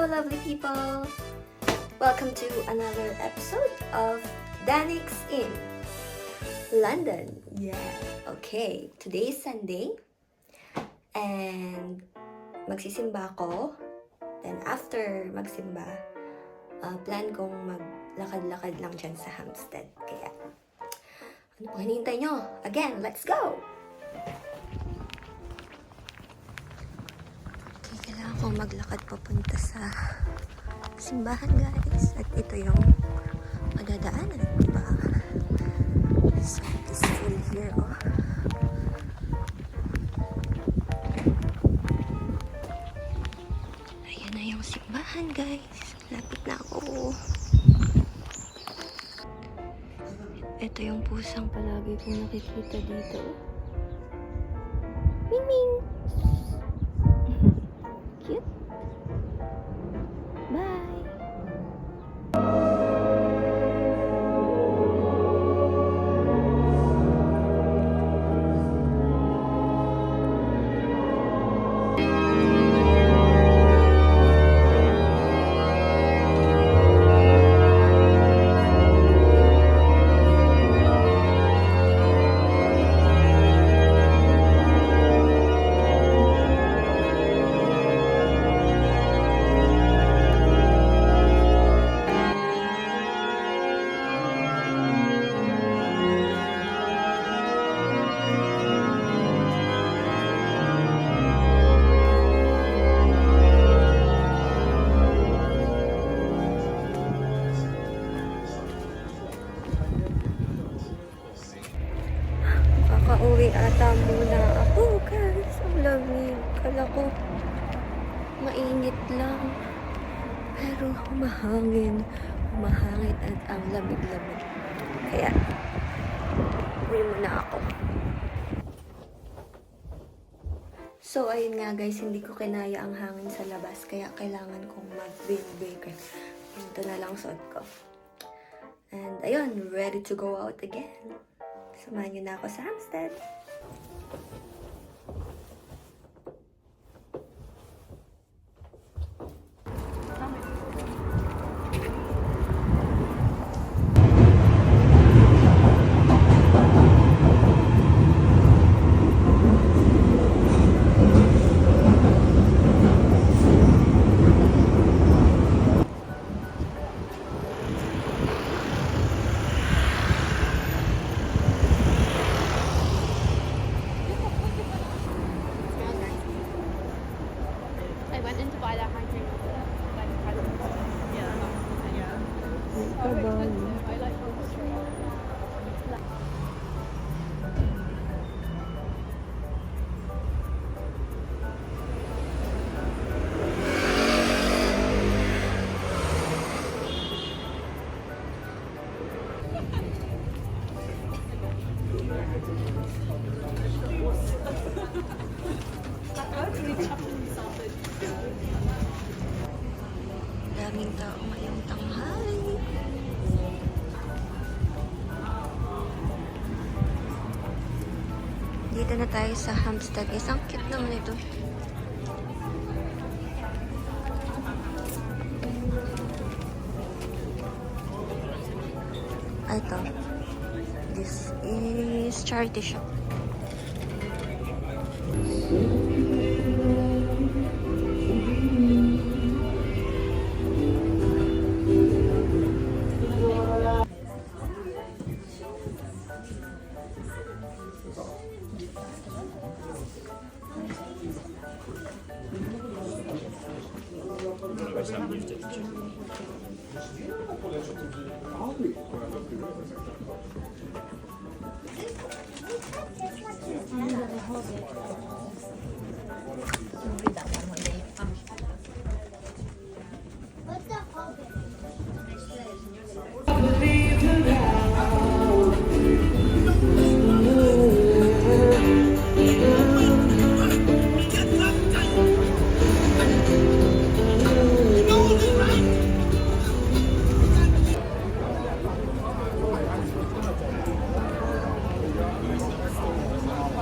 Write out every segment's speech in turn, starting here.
Hello, lovely people! Welcome to another episode of Danix in London. Yeah, okay. Today is Sunday and magsisimba ako. Then after magsimba, plan kong maglakad-lakad lang dyan sa Hampstead. Kaya, ano pong hinihintay nyo? Again, let's go! Kailangan kong maglakad papunta sa simbahan, guys. At ito yung madadaanan, diba? So peaceful here, oh. Ayan na yung simbahan, guys. Lapit na ako. Ito yung pusang palagi kong nakikita dito. Ming-ming! Cute. Bye. Uwi ata muna ako, guys. Ang lamig. Kala ko mainit lang. Pero humahangin. Humahangin at ang lamig-lamig. Kaya, uwi muna ako. So, ayun nga guys, hindi ko kinaya ang hangin sa labas. Kaya kailangan kong mag-windbreaker. Ito na lang suot ko. And ayun, ready to go out again. Samahan niyo na ako sa Hampstead. Daming tao ngayong tanghali. Dito na tayo sa Hampstead. Isang cute naman ito. Ito. This is charity shop.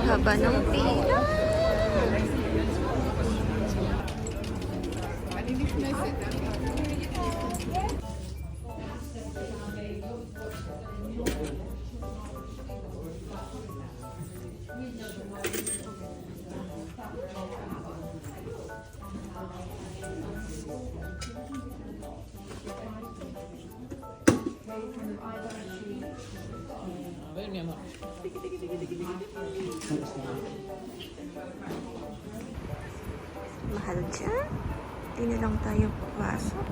Haba ng pila. A ver, mi amor. Mahal dyan. Hindi na lang tayo papasok.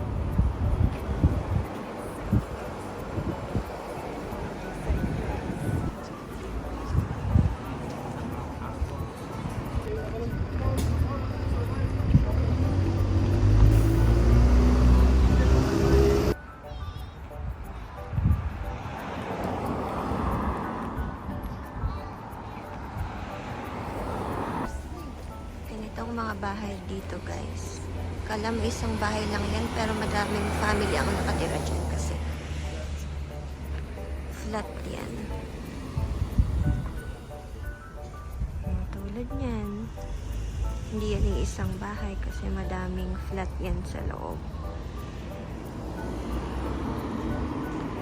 Ganito ang mga bahay dito, guys. Kala mo isang bahay lang yan, pero madaming family ang nakatira dyan kasi flat yan. Tulad yan. Hindi yan yung isang bahay kasi madaming flat yan sa loob.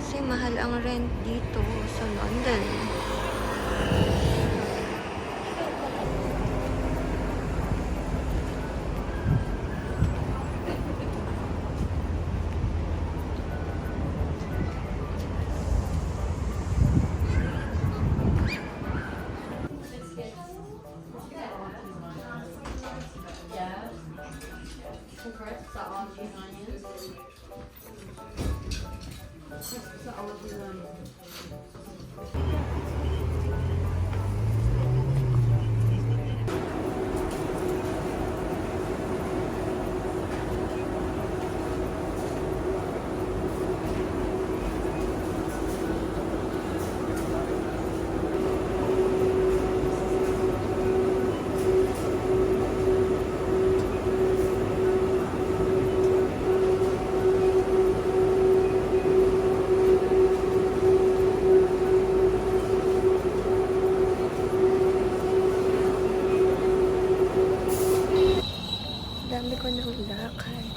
Kasi mahal ang rent dito sa London. Dami ko ng lakad.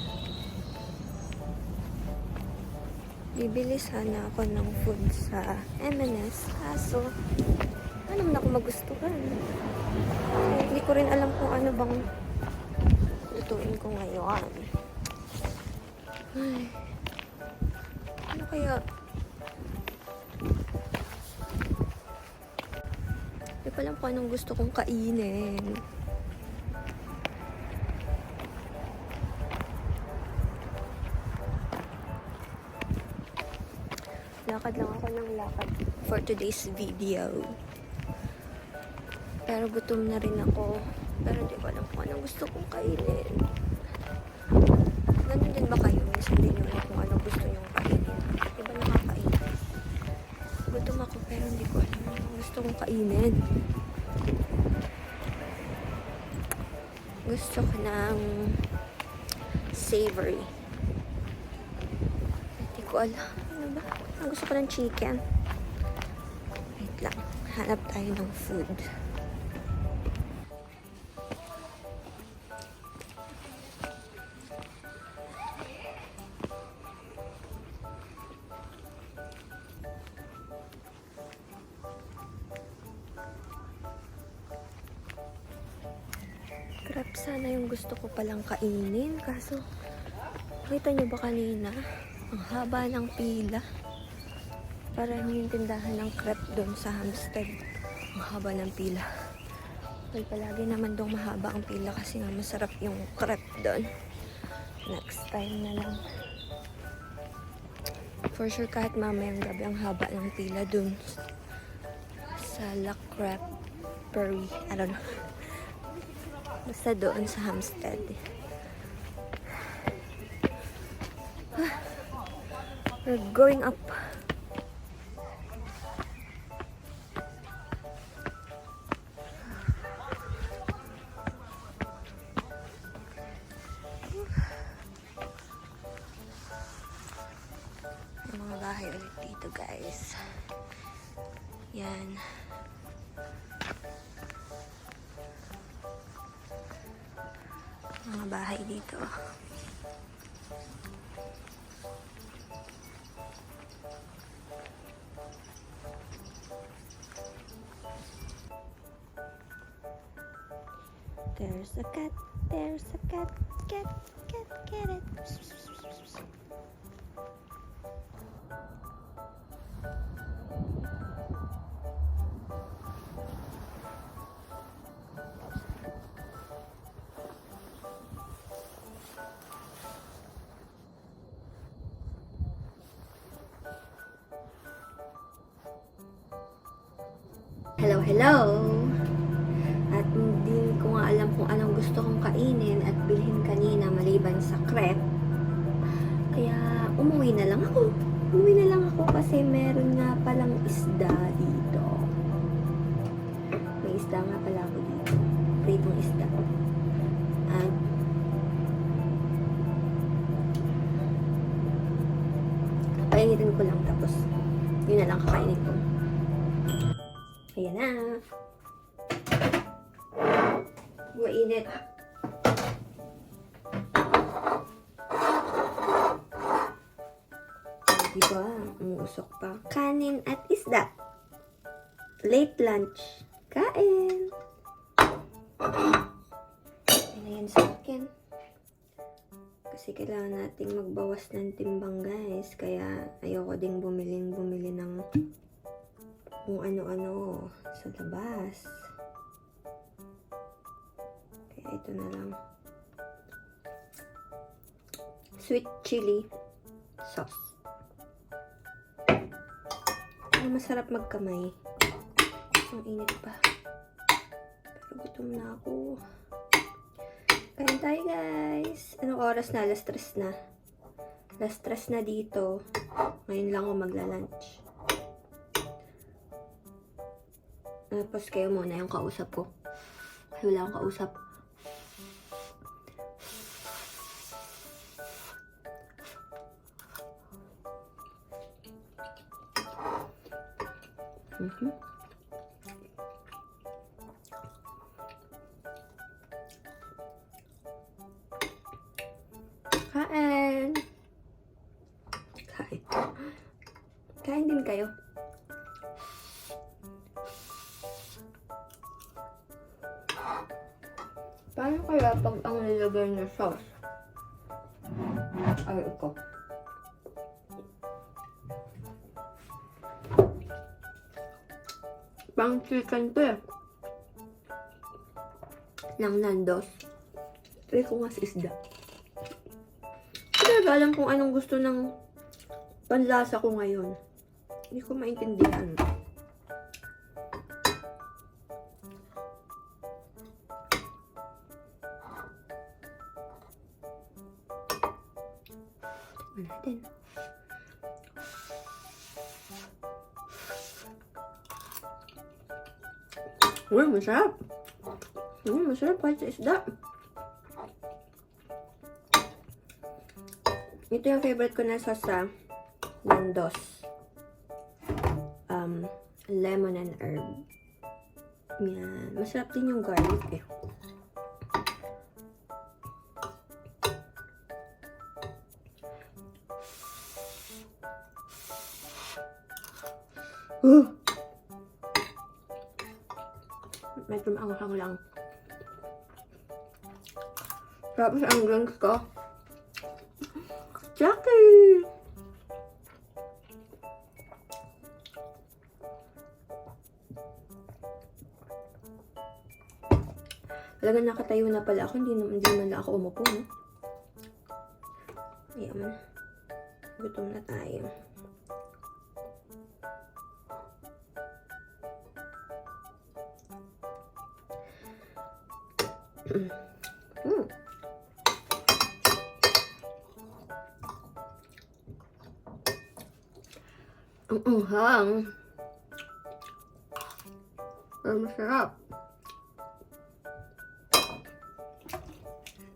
Bibili sana ako ng food sa M&S. Kaso, ano naman ako magustuhan. Hindi ko rin alam kung ano bang lutuin ko ngayon. Ay, ano kaya? Hindi ko alam kung anong gusto kong kainin. Lakad lang ako ng lakad for today's video. Pero gutom na rin ako. Pero di ko alam kung anong gusto kong kainin. Ganun din ba kayo? Minsan din nyo alam kung anong gusto nyong kainin. Di ba nakakainin? Gutom ako pero hindi ko alam anong gusto kong kainin. Gusto ko ng savory. Hindi ko alam. Ano ba? Ang gusto ko ng chicken. Wait lang. Hanap tayo ng food. Crab sana yung gusto ko palang kainin. Kaso, nakita nyo ba kanina? Ang haba ng pila. Parang yung tindahan ng crepe doon sa Hampstead. Ang haba ng pila. Well, palagi naman doon mahaba ang pila kasi nga masarap yung crepe doon. Next time na lang. For sure kahit mamayang gabi ang haba ng pila doon sa La Creperie. I don't know. Basta doon sa Hampstead. We're going up. May mga bahay ulit dito, guys. Yan. Mga bahay dito. There's a cat, there's a cat, cat, get it. Hello, hello! At hindi ko nga alam kung anong gusto kong kainin at bilhin kanina maliban sa crepe. Kaya umuwi na lang ako. Kasi meron nga palang isda dito. May isda nga pala ako dito. Pritong isda. At painitin ko lang tapos yun na lang kakainin ko. Ayan na. Mainit. Diba? Umusok pa. Kanin at isda. Late lunch. Kain. Ayan na yan sa akin. Kasi kailangan nating magbawas ng timbang, guys. Kaya ayoko ding bumili ng kung ano-ano sa labas. Kaya ito na lang. Sweet chili sauce. Masarap magkamay. Ang init pa. Pero gutom na ako. Kain tayo, guys. Anong oras na? Alas 3 na. Alas 3 na dito. Ngayon lang ako magla-lunch. Tapos kayo muna yung kausap ko. Kasi wala akong kausap. Kain! Kain din kayo. Paano kaya pag ang nilagay na sauce ay ito? Pang chicken to eh. Ng Nandos. Try ko nga sa isda. Hindi alam kung anong gusto ng panlasa ko ngayon. Hindi ko maintindihan. Natin. Uy, masarap. Masarap kahit sa isda. Ito yung favorite ko na sauce sa Nandos. Lemon and herb. Yan. Masarap din yung garlic eh. Medyo maanghang lang. Tapos ang drinks ko, Jackie! Talagang nakatayo na pala ako, hindi man lang ako umupo, no? Ayan. Gutom na tayo. Ang unghang. Pero masarap.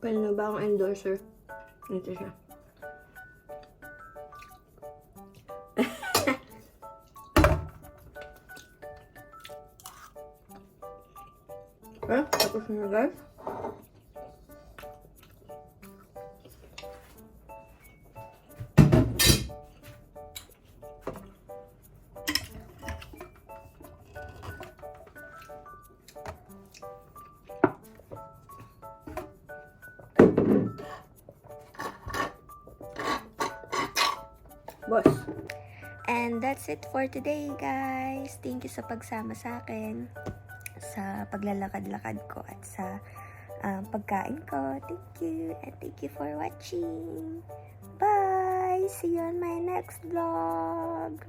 Pwede na ba akong endorser? Ito siya. Tapos na, guys. Boss. And that's it for today, guys. Thank you sa pagsama sa akin sa paglalakad-lakad ko at sa pagkain ko. Thank you, and thank you for watching. Bye! See you on my next vlog.